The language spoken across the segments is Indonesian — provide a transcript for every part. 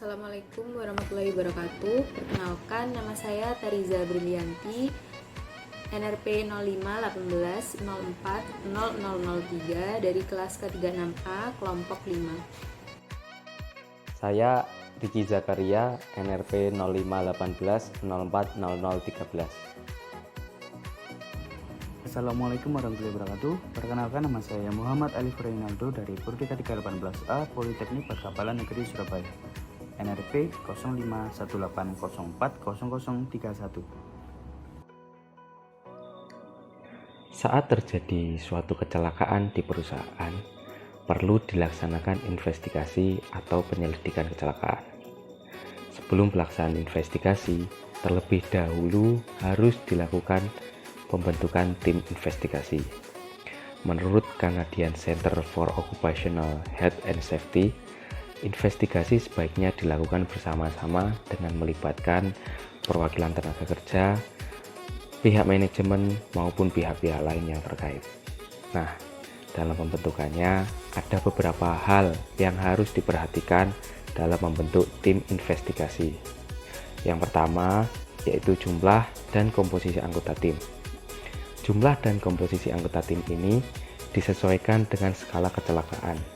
Assalamualaikum warahmatullahi wabarakatuh. Perkenalkan, nama saya Tariza Brilianti, NRP 0518040003 dari kelas K36A, kelompok 5. Saya Diki Zakaria, NRP 0518040013. Assalamualaikum warahmatullahi wabarakatuh. Perkenalkan, nama saya Muhammad Alif Reynaldo dari Purki K318A Politeknik Perkapalan Negeri Surabaya, NRP 0518040031. Saat terjadi suatu kecelakaan di perusahaan, perlu dilaksanakan investigasi atau penyelidikan kecelakaan. Sebelum pelaksanaan investigasi, terlebih dahulu harus dilakukan pembentukan tim investigasi. Menurut Canadian Center for Occupational Health and Safety, investigasi sebaiknya dilakukan bersama-sama dengan melibatkan perwakilan tenaga kerja, pihak manajemen maupun pihak-pihak lain yang terkait. Nah, dalam pembentukannya ada beberapa hal yang harus diperhatikan dalam membentuk tim investigasi. Yang pertama yaitu jumlah dan komposisi anggota tim. Jumlah dan komposisi anggota tim ini disesuaikan dengan skala kecelakaan.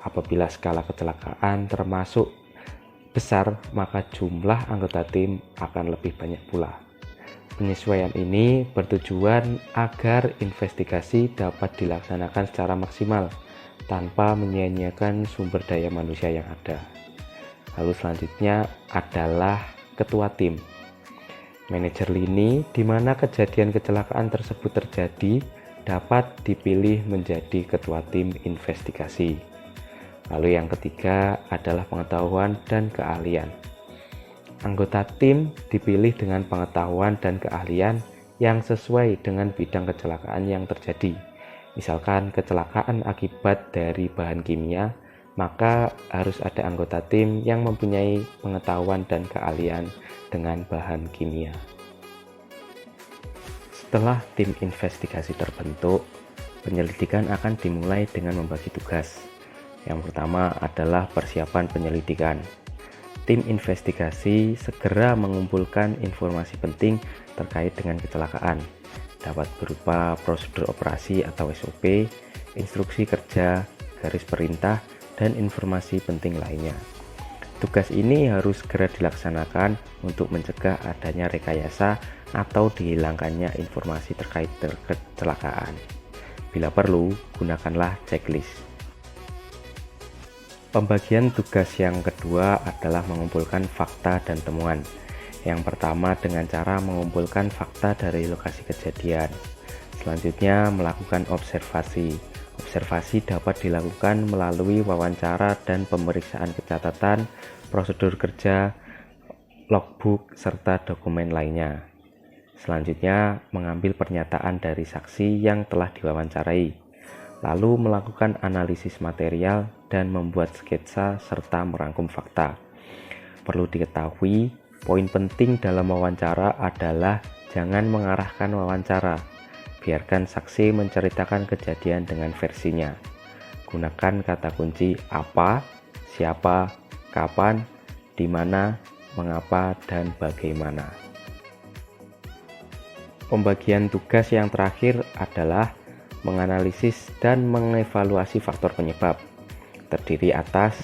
Apabila skala kecelakaan termasuk besar, maka jumlah anggota tim akan lebih banyak pula. Penyesuaian ini bertujuan agar investigasi dapat dilaksanakan secara maksimal tanpa menyia-nyiakan sumber daya manusia yang ada. Lalu selanjutnya adalah ketua tim. Manajer lini di mana kejadian kecelakaan tersebut terjadi dapat dipilih menjadi ketua tim investigasi. Lalu yang ketiga adalah pengetahuan dan keahlian. Anggota tim dipilih dengan pengetahuan dan keahlian yang sesuai dengan bidang kecelakaan yang terjadi. Misalkan kecelakaan akibat dari bahan kimia, maka harus ada anggota tim yang mempunyai pengetahuan dan keahlian dengan bahan kimia. Setelah tim investigasi terbentuk, penyelidikan akan dimulai dengan membagi tugas. Yang pertama adalah persiapan penyelidikan. Tim investigasi segera mengumpulkan informasi penting terkait dengan kecelakaan, dapat berupa prosedur operasi atau SOP, instruksi kerja, garis perintah, dan informasi penting lainnya. Tugas ini harus segera dilaksanakan untuk mencegah adanya rekayasa atau dihilangkannya informasi terkait kecelakaan. Bila perlu, gunakanlah checklist. Pembagian tugas yang kedua adalah mengumpulkan fakta dan temuan. Yang pertama dengan cara mengumpulkan fakta dari lokasi kejadian. Selanjutnya melakukan observasi. Observasi dapat dilakukan melalui wawancara dan pemeriksaan catatan, prosedur kerja, logbook, serta dokumen lainnya. Selanjutnya mengambil pernyataan dari saksi yang telah diwawancarai. Lalu melakukan analisis material dan membuat sketsa serta merangkum fakta. Perlu diketahui, poin penting dalam wawancara adalah jangan mengarahkan wawancara. Biarkan saksi menceritakan kejadian dengan versinya. Gunakan kata kunci apa, siapa, kapan, di mana, mengapa, dan bagaimana. Pembagian tugas yang terakhir adalah menganalisis dan mengevaluasi faktor penyebab. Terdiri atas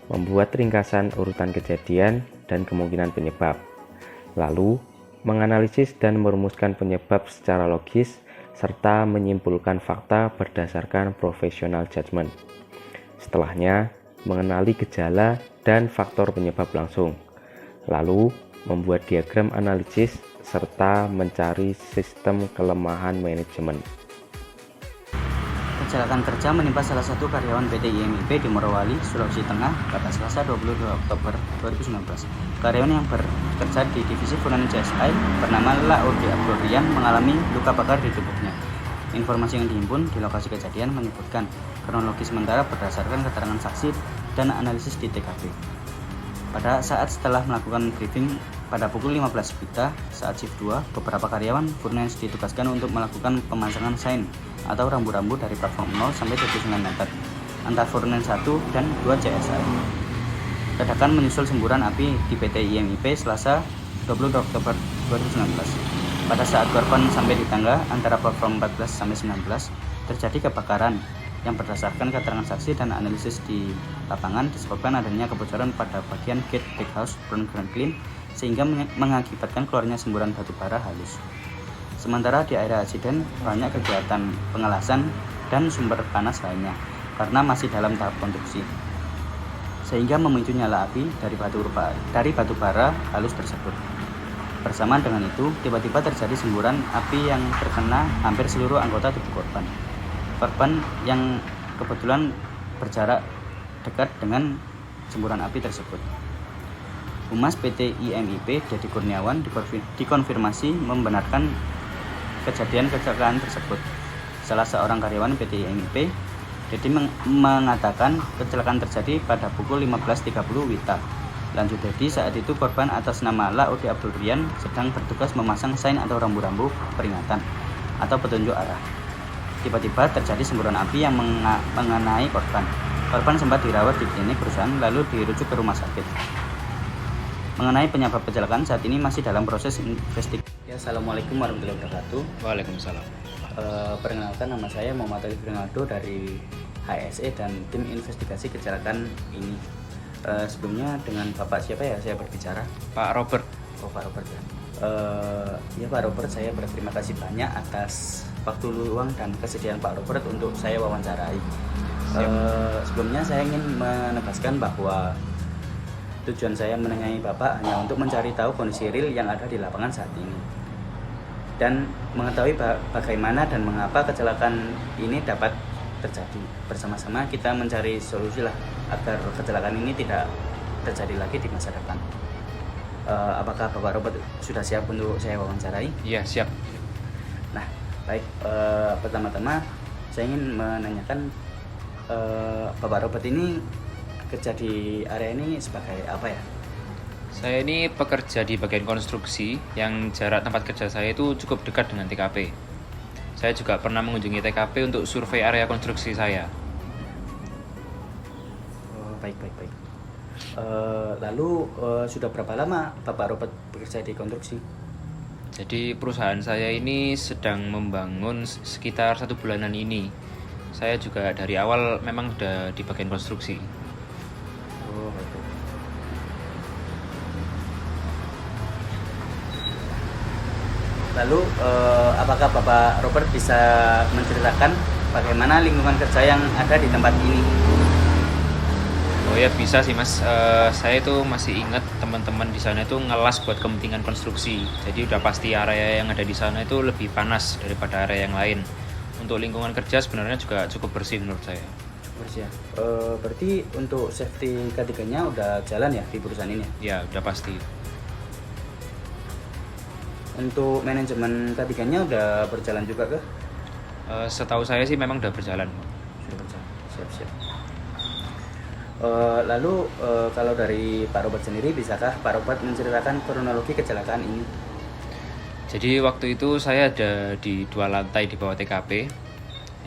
membuat ringkasan urutan kejadian dan kemungkinan penyebab. Lalu, menganalisis dan merumuskan penyebab secara logis serta menyimpulkan fakta berdasarkan professional judgment. Setelahnya, mengenali gejala dan faktor penyebab langsung. Lalu, membuat diagram analisis serta mencari sistem kelemahan manajemen. Kecelakaan kerja menimpa salah satu karyawan PT IMIP di Morowali, Sulawesi Tengah pada Selasa 22 Oktober 2019. Karyawan yang bekerja di divisi Funan CSI bernama Laode Abdurrian mengalami luka bakar di tubuhnya. Informasi yang dihimpun di lokasi kejadian menyebutkan kronologi sementara berdasarkan keterangan saksi dan analisis di TKP. Pada saat setelah melakukan briefing pada pukul 15 WITA saat shift 2, beberapa karyawan Furnace ditugaskan untuk melakukan pemasangan sign atau rambu-rambu dari platform 0 sampai 79 meter antara Furnace 1 dan 2 CSI. Ledakan menyusul semburan api di PT IMIP Selasa 20 Oktober 2019. Pada saat korban sampai di tangga antara platform 14 sampai 19, terjadi kebakaran yang berdasarkan keterangan saksi dan analisis di lapangan disebabkan adanya kebocoran pada bagian gate backhouse Brown Clean sehingga mengakibatkan keluarnya semburan batu bara halus. Sementara di area insiden banyak kegiatan pengelasan dan sumber panas lainnya karena masih dalam tahap konstruksi, sehingga memicu nyala api dari batu bara halus tersebut. Bersamaan dengan itu, tiba-tiba terjadi semburan api yang terkena hampir seluruh anggota tubuh korban. Korban yang kebetulan berjarak dekat dengan semburan api tersebut. Humas PT IMIP Dedi Kurniawan dikonfirmasi membenarkan kejadian kecelakaan tersebut. Salah seorang karyawan PT IMIP, Dedi mengatakan kecelakaan terjadi pada pukul 15.30 WITA. Lanjut Dedi, saat itu korban atas nama Laode Abdulrian sedang bertugas memasang sein atau rambu-rambu peringatan atau petunjuk arah. Tiba-tiba terjadi semburan api yang mengenai korban. Korban sempat dirawat di klinik perusahaan lalu dirujuk ke rumah sakit. Mengenai penyebab kecelakaan saat ini masih dalam proses investigasi. Ya, Assalamualaikum warahmatullahi wabarakatuh. Waalaikumsalam. Perkenalkan, nama saya Muhammad Ali Rinaldo dari HSE dan tim investigasi kecelakaan ini. Sebelumnya dengan Bapak siapa ya saya berbicara? Pak Robert. Oh, Pak Robert ya. Ya Pak Robert, saya berterima kasih banyak atas waktu luang dan kesediaan Pak Robert untuk saya wawancarai. Sebelumnya saya ingin menegaskan bahwa tujuan saya menanyai Bapak hanya untuk mencari tahu kondisi real yang ada di lapangan saat ini dan mengetahui bagaimana dan mengapa kecelakaan ini dapat terjadi. Bersama-sama kita mencari solusi lah agar kecelakaan ini tidak terjadi lagi di masa depan. Apakah Bapak Robert sudah siap untuk saya wawancarai? Iya, siap. Nah, baik. Pertama-tama saya ingin menanyakan Bapak Robert ini kerja di area ini sebagai apa ya? Saya ini pekerja di bagian konstruksi yang jarak tempat kerja saya itu cukup dekat dengan TKP. Saya juga pernah mengunjungi TKP untuk survei area konstruksi saya. Oh, baik. Lalu sudah berapa lama Bapak Robert bekerja di konstruksi? Jadi perusahaan saya ini sedang membangun sekitar 1 bulanan ini. Saya juga dari awal memang sudah di bagian konstruksi. Oh, baik. Lalu apakah Bapak Robert bisa menceritakan bagaimana lingkungan kerja yang ada di tempat ini? Oh ya, bisa sih Mas. Saya itu masih ingat teman-teman di sana itu ngelas buat kepentingan konstruksi. Jadi udah pasti area yang ada di sana itu lebih panas daripada area yang lain. Untuk lingkungan kerja sebenarnya juga cukup bersih menurut saya. Bersih ya. Berarti untuk safety K3-nya udah jalan ya di perusahaan ini? Ya, udah pasti. Untuk manajemen K3-nya udah berjalan juga kah? Setahu saya sih memang udah berjalan. Sudah berjalan. Siap. Lalu kalau dari Pak Robert sendiri, bisakah Pak Robert menceritakan kronologi kecelakaan ini? Jadi waktu itu saya ada di 2 lantai di bawah TKP.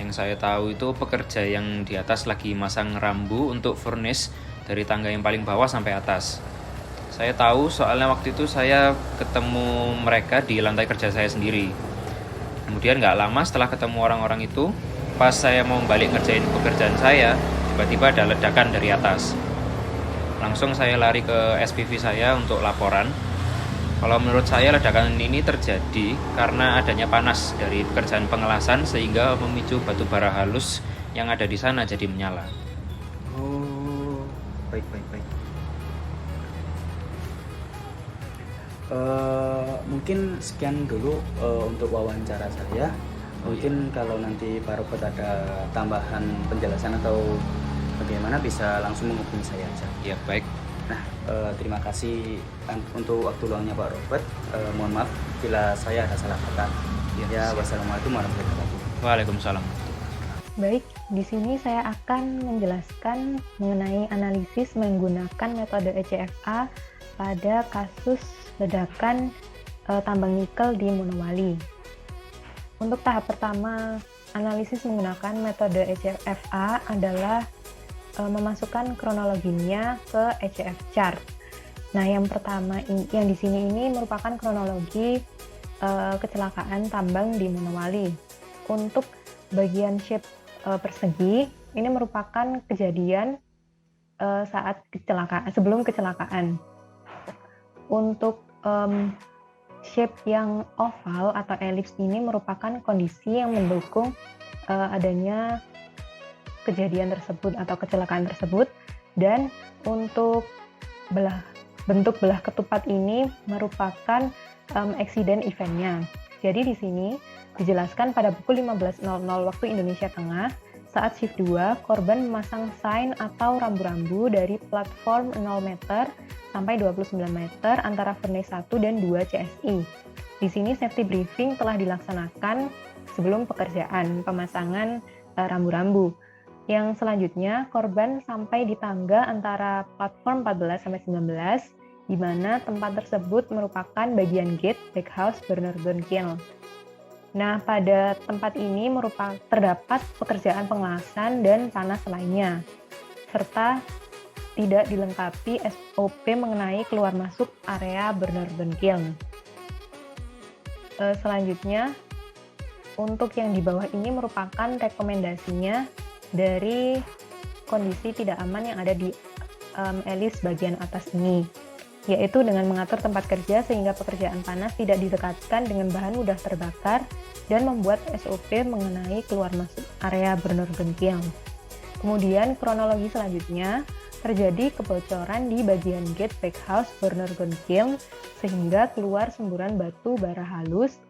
Yang saya tahu itu pekerja yang di atas lagi masang rambu untuk furnace dari tangga yang paling bawah sampai atas. Saya tahu soalnya waktu itu saya ketemu mereka di lantai kerja saya sendiri. Kemudian nggak lama setelah ketemu orang-orang itu, pas saya mau balik ngerjain pekerjaan saya, tiba-tiba ada ledakan dari atas. Langsung saya lari ke SPV saya untuk laporan. Kalau menurut saya ledakan ini terjadi karena adanya panas dari pekerjaan pengelasan sehingga memicu batu bara halus yang ada di sana jadi menyala. Oh, baik. Mungkin sekian dulu untuk wawancara saya. Mungkin kalau nanti Pak Robert ada tambahan penjelasan atau bagaimana bisa langsung menghubungi saya aja. Ya, baik. Nah, terima kasih untuk waktu luangnya Pak Robert. Mohon maaf bila saya ada salah kata. Ya, wassalamualaikum warahmatullahi wabarakatuh. Waalaikumsalam. Baik, di sini saya akan menjelaskan mengenai analisis menggunakan metode ECFA pada kasus ledakan tambang nikel di Monowali. Untuk tahap pertama, analisis menggunakan metode ECFA adalah memasukkan kronologinya ke ECF chart. Nah, yang pertama yang di sini ini merupakan kronologi kecelakaan tambang di Monowali. Untuk bagian shape persegi ini merupakan kejadian saat kecelakaan, sebelum kecelakaan. Untuk shape yang oval atau elips ini merupakan kondisi yang mendukung adanya kejadian tersebut atau kecelakaan tersebut, dan untuk bentuk belah ketupat ini merupakan accident event-nya. Jadi di sini dijelaskan pada pukul 15.00 waktu Indonesia Tengah, saat shift 2, korban memasang sign atau rambu-rambu dari platform 0 meter sampai 29 meter antara furnace 1 dan 2 CSI. Di sini safety briefing telah dilaksanakan sebelum pekerjaan pemasangan rambu-rambu. Yang selanjutnya, korban sampai di tangga antara platform 14 sampai 19, di mana tempat tersebut merupakan bagian gate backhouse burner gun kiln. Nah, pada tempat ini terdapat pekerjaan pengelasan dan panas lainnya, serta tidak dilengkapi SOP mengenai keluar masuk area burner gun kiln. Selanjutnya, untuk yang di bawah ini merupakan rekomendasinya dari kondisi tidak aman yang ada di elips bagian atas ini, yaitu dengan mengatur tempat kerja sehingga pekerjaan panas tidak didekatkan dengan bahan mudah terbakar dan membuat SOP mengenai keluar masuk area burner gun kiln. Kemudian kronologi selanjutnya, terjadi kebocoran di bagian gate backhouse burner gun kiln sehingga keluar semburan batu bara halus,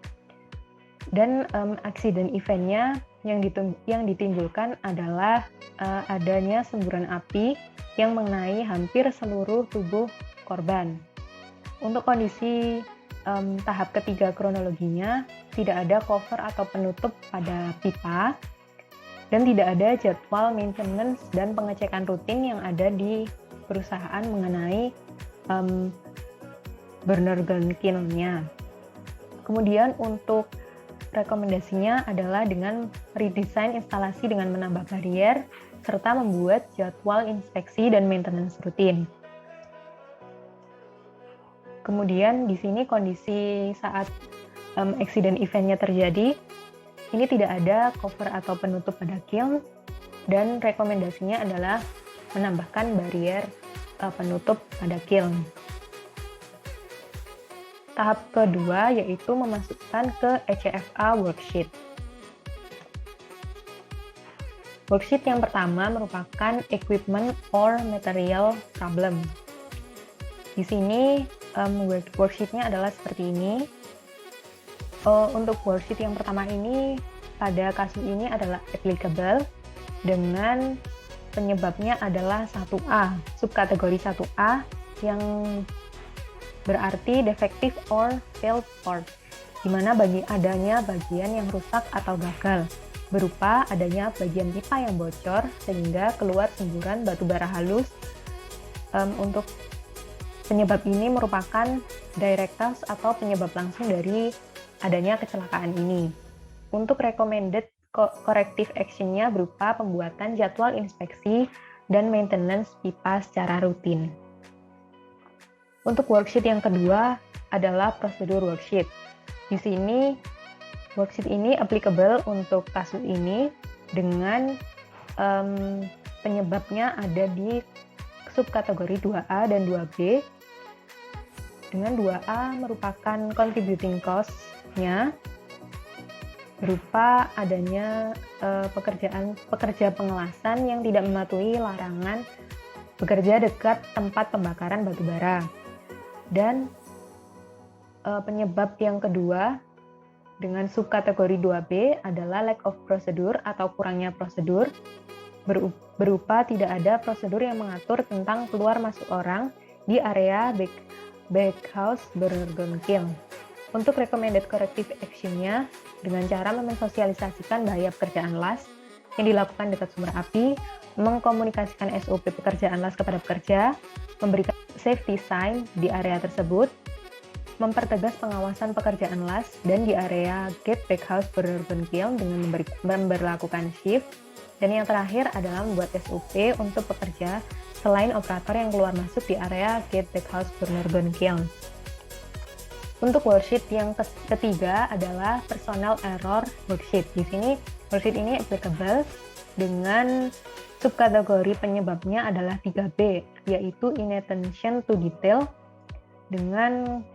dan accident event-nya yang ditimbulkan adalah adanya semburan api yang mengenai hampir seluruh tubuh korban. Untuk kondisi tahap ketiga kronologinya, tidak ada cover atau penutup pada pipa, dan tidak ada jadwal maintenance dan pengecekan rutin yang ada di perusahaan mengenai burner gun kiln-nya. Kemudian untuk rekomendasinya adalah dengan redesign instalasi dengan menambah barrier serta membuat jadwal inspeksi dan maintenance rutin. Kemudian di sini kondisi saat accident event-nya terjadi, ini tidak ada cover atau penutup pada kiln, dan rekomendasinya adalah menambahkan barrier penutup pada kiln. Tahap kedua yaitu memasukkan ke ECFA worksheet. Worksheet yang pertama merupakan equipment or material problem. Di sini worksheet-nya adalah seperti ini. Untuk worksheet yang pertama ini, pada kasus ini adalah applicable dengan penyebabnya adalah 1A, subkategori 1A yang berarti defective or failed part, di mana adanya bagian yang rusak atau gagal, berupa adanya bagian pipa yang bocor sehingga keluar semburan batu bara halus. Untuk penyebab ini merupakan direct cause atau penyebab langsung dari adanya kecelakaan ini. Untuk recommended corrective action-nya berupa pembuatan jadwal inspeksi dan maintenance pipa secara rutin. Untuk worksheet yang kedua adalah prosedur worksheet. Di sini worksheet ini applicable untuk kasus ini dengan penyebabnya ada di subkategori 2A dan 2B. Dengan 2A merupakan contributing cause-nya berupa adanya pekerja pengelasan yang tidak mematuhi larangan bekerja dekat tempat pembakaran batu bara. Dan penyebab yang kedua dengan subkategori 2B adalah lack of procedure atau kurangnya prosedur, berupa tidak ada prosedur yang mengatur tentang keluar masuk orang di area backhouse burner gun kiln. Untuk recommended corrective action-nya dengan cara mensosialisasikan bahaya pekerjaan las yang dilakukan dekat sumber api, mengkomunikasikan SOP pekerjaan las kepada pekerja, memberikan safety sign di area tersebut, mempertegas pengawasan pekerjaan las dan di area gate backhouse burner gun kiln dengan memberlakukan shift, Dan yang terakhir adalah membuat SOP untuk pekerja selain operator yang keluar masuk di area gate backhouse burner gun kiln. Untuk worksheet yang ketiga adalah personal error worksheet. Di sini worksheet ini applicable dengan subkategori penyebabnya adalah 3B, yaitu inattention to detail dengan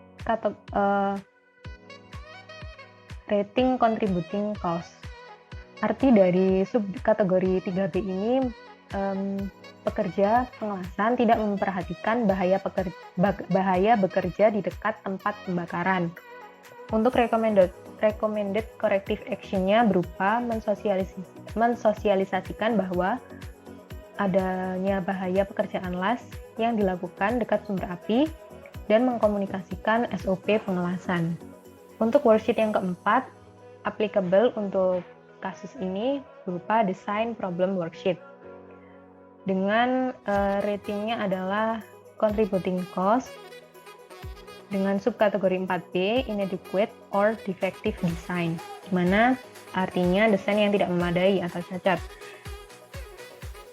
rating contributing cause. Arti dari subkategori 3B ini, pekerja pengelasan tidak memperhatikan bahaya bekerja di dekat tempat pembakaran. Untuk recommended corrective action-nya berupa mensosialisasikan bahwa adanya bahaya pekerjaan las yang dilakukan dekat sumber api dan mengkomunikasikan SOP pengelasan. Untuk worksheet yang keempat, applicable untuk kasus ini berupa design problem worksheet. Dengan ratingnya adalah contributing cause dengan subkategori 4B, inadequate or defective design, di mana artinya desain yang tidak memadai atau cacat.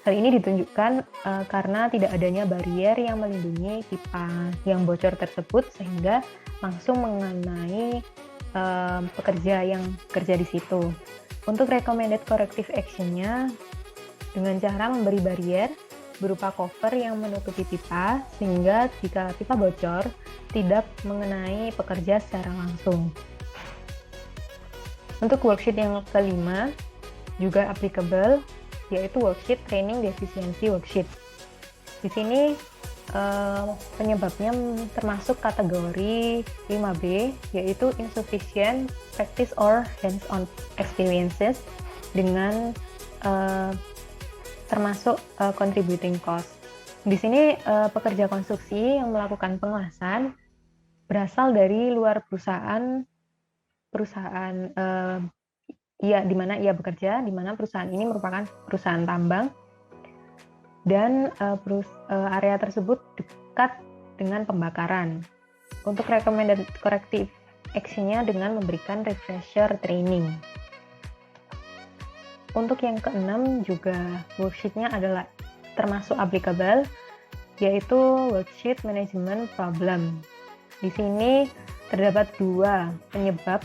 Hal ini ditunjukkan karena tidak adanya barrier yang melindungi pipa yang bocor tersebut sehingga langsung mengenai pekerja yang kerja di situ. Untuk recommended corrective action-nya dengan cara memberi barrier berupa cover yang menutupi pipa sehingga jika pipa bocor tidak mengenai pekerja secara langsung. Untuk worksheet yang kelima juga applicable, yaitu worksheet training deficiency worksheet. Di sini penyebabnya termasuk kategori 5B, yaitu insufficient practice or hands-on experiences dengan termasuk contributing cost. Di sini pekerja konstruksi yang melakukan pengelasan berasal dari luar perusahaan di mana ia bekerja, di mana perusahaan ini merupakan perusahaan tambang dan area tersebut dekat dengan pembakaran. Untuk recommended corrective action-nya dengan memberikan refresher training. Untuk yang keenam juga worksheet-nya adalah termasuk applicable, yaitu worksheet management problem. Di sini terdapat dua penyebab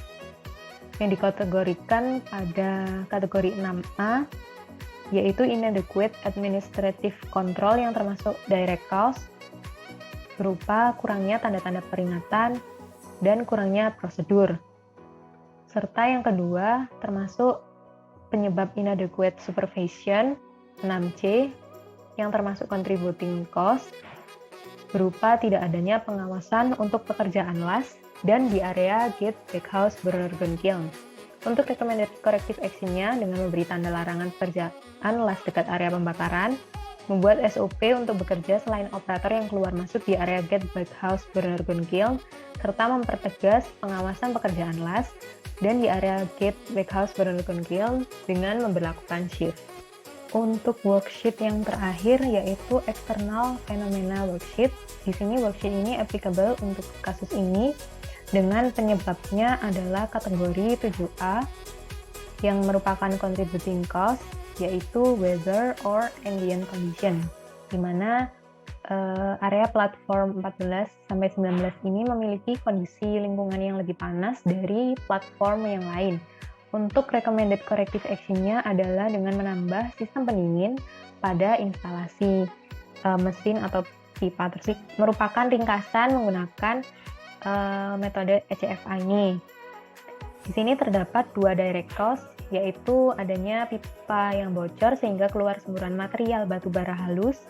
yang dikategorikan pada kategori 6A, yaitu inadequate administrative control yang termasuk direct cause, berupa kurangnya tanda-tanda peringatan dan kurangnya prosedur. Serta yang kedua termasuk penyebab inadequate supervision 6C yang termasuk contributing cause, berupa tidak adanya pengawasan untuk pekerjaan las dan di area gate backhouse burner gun kiln. Untuk recommended corrective action-nya dengan memberi tanda larangan pekerjaan las dekat area pembakaran, membuat SOP untuk bekerja selain operator yang keluar masuk di area gate backhouse burner gun kiln, serta mempertegas pengawasan pekerjaan las dan di area gate backhouse burner gun kiln dengan memberlakukan shift. Untuk worksheet yang terakhir yaitu external phenomena worksheet. Di sini worksheet ini applicable untuk kasus ini dengan penyebabnya adalah kategori 7A yang merupakan contributing cause, yaitu weather or ambient condition, di mana area platform 14 sampai 19 ini memiliki kondisi lingkungan yang lebih panas dari platform yang lain. Untuk recommended corrective action-nya adalah dengan menambah sistem pendingin pada instalasi mesin atau pipa tersebut, merupakan ringkasan menggunakan metode ECFA ini. Di sini terdapat dua direct cause, yaitu adanya pipa yang bocor sehingga keluar semburan material batu bara halus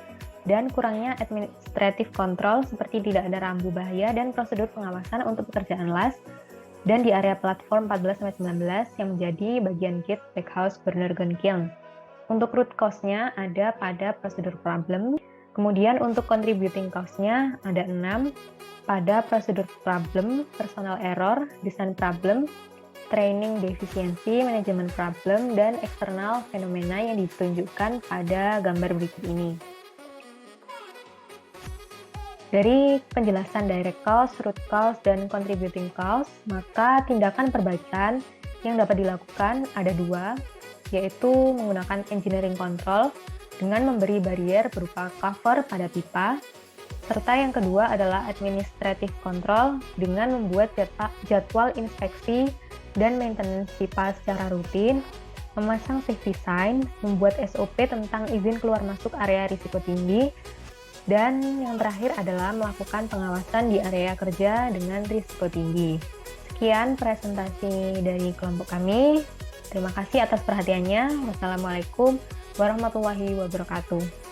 dan kurangnya administrative control seperti tidak ada rambu bahaya dan prosedur pengawasan untuk pekerjaan las dan di area platform 14-19 yang menjadi bagian gate backhouse burner gun kiln. Untuk root cause-nya ada pada prosedur problem. Kemudian untuk contributing cause-nya ada 6 pada prosedur problem, personal error, design problem, training deficiency, management problem, dan external fenomena yang ditunjukkan pada gambar berikut ini. Dari penjelasan direct cause, root cause, dan contributing cause, maka tindakan perbaikan yang dapat dilakukan ada dua. yaitu menggunakan engineering control dengan memberi barrier berupa cover pada pipa, serta yang kedua adalah administrative control dengan membuat jadwal inspeksi dan maintenance pipa secara rutin, memasang safety sign, membuat SOP tentang izin keluar masuk area risiko tinggi, dan yang terakhir adalah melakukan pengawasan di area kerja dengan risiko tinggi. Sekian presentasi dari kelompok kami. Terima kasih atas perhatiannya. Wassalamualaikum warahmatullahi wabarakatuh.